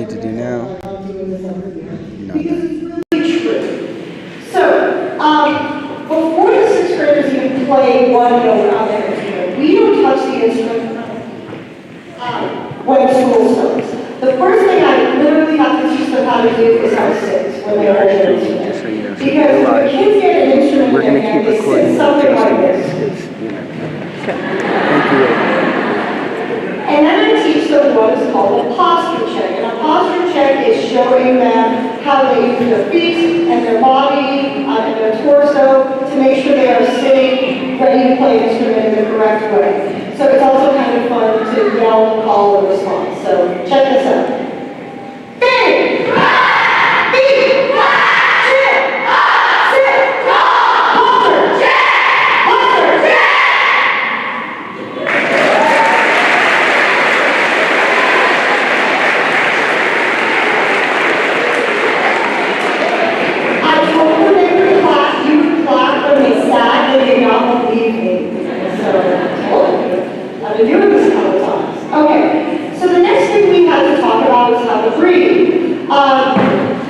need to do now? Nothing. So, before the sixth graders even play one note on their instrument, we don't touch the instrument when school starts. The first thing I literally have to teach them how to do is how to sit when they hold their instrument. Just so you know, Because when kids get an instrument we're in going their to hand, keep they recording sit something just like in this. case, Thank you. And then I teach them what is called a posture check. And a posture check is showing them how they use their feet and their body and their torso to make sure they are sitting ready to play an instrument in the correct way. So it's also kind of fun to yell, call, or respond. So check this out. Bang! Beat! Sit! Posture check! Posture check! I've been doing this a couple times. Okay, so the next thing we had to talk about is how to breathe.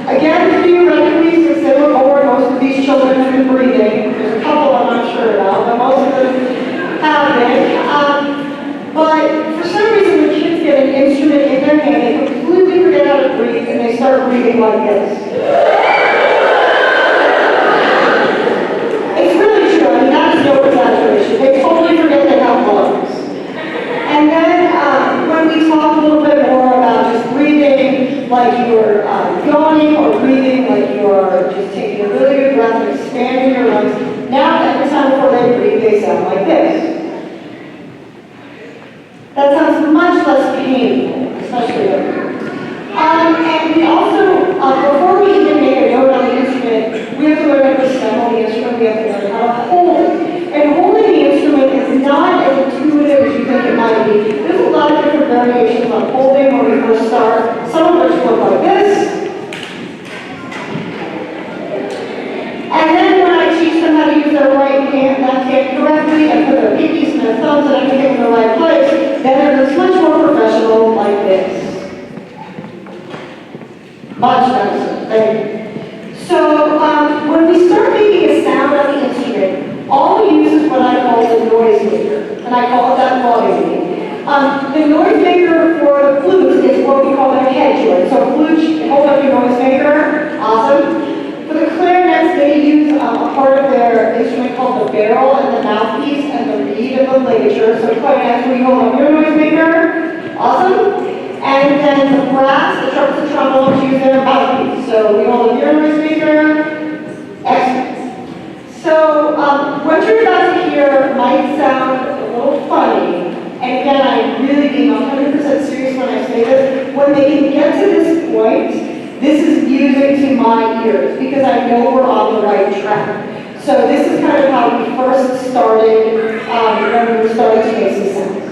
Again, theoretically, since they were born, most of these children have been breathing. There's a couple I'm not sure about, but most of them have been. But for some reason, when kids get an instrument in their hand, they completely forget how to breathe, and they start breathing like this. It's really true. I mean, that is no exaggeration. They totally forget they have lungs. And then when we talk a little bit more about just breathing like you're yawning or breathing like you're just taking a really good breath and expanding your lungs, now every time before they breathe, they sound like this. That sounds much less painful, especially over. And we also, before we even make a note on the instrument, we have to learn how to assemble the instrument, we have to learn how to hold it. And holding the instrument is not as intuitive as you think it might be. There's a lot of different variations on holding when we first start, some of which look like this. And then when I teach them how to use their right hand, left hand correctly, and put their pinkies and their thumbs and everything in the right place, then it looks much more professional like this. Much nicer. Thank you. So when we start making a sound on the instrument, all we use is what I call the noise maker, and I call it that volume. The noise maker for the flute is what we call a head joint. So flute, hold up your noise maker. Awesome. For the clarinets, they use a part of their instrument called the barrel and the mouthpiece and the reed and the ligature. So clarinets, we hold up your noise maker. Awesome. And then the brass, the trumpets and trombones use their mouthpiece. So we hold up your noise maker. Excellent. So what you're about to hear might sound a little funny. And again, I really being 100% serious when I say this. When they can get to this point, this is music to my ears because I know we're on the right track. So this is kind of how we first started when we were starting to make some sounds.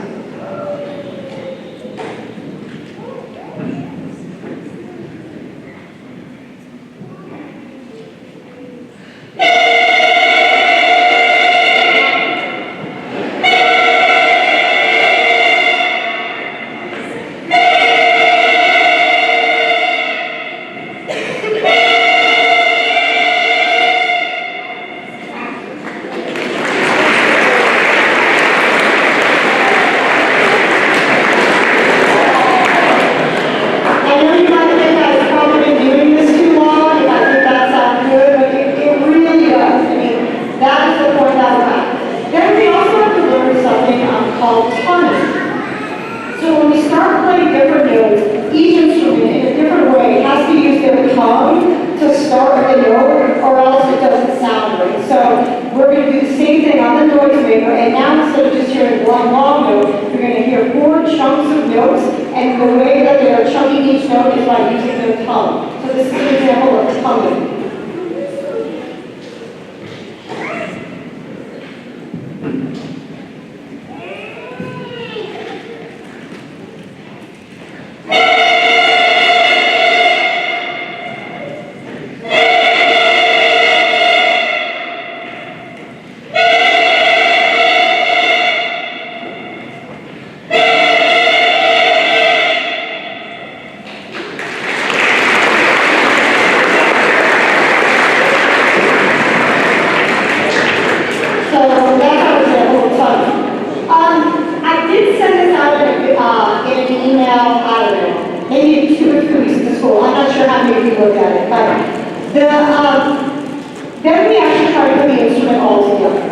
Then we actually try to put the instrument all together.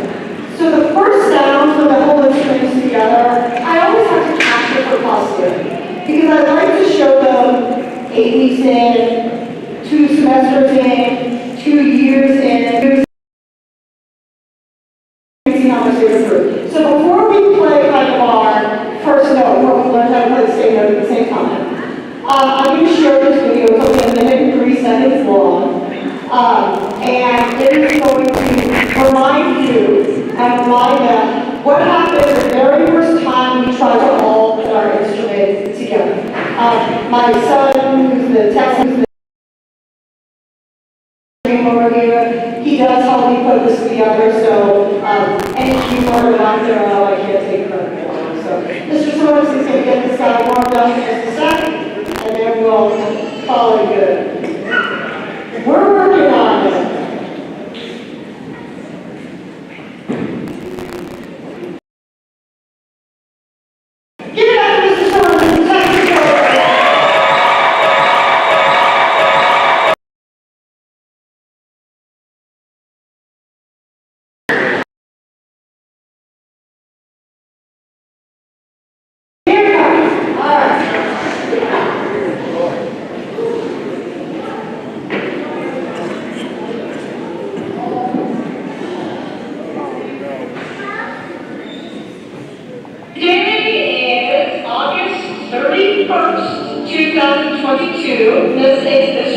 So the first sounds when the whole instrument is together, I always have to capture for posterity. Because I like to show them 8 weeks in, 2 semesters in, 2 years in, see how much they improve. So before we play kind of our first note, where we learn how to play the same note at the same time, I'm going to share this video. It's only 1 minute and 3 seconds long. And it is going to remind you and remind them what happened the very first time we tried to all put our instrument together. My son, who's the Texan, over here, he does help me put this together, so any keyboard out there, I can't take credit for it. So Mr. Soros is going to get this guy warmed up in just a second, and then we'll call it good. We're working on it. Give it up, Mr. Soros, and thank you. Today is August 31st, 2022. This is the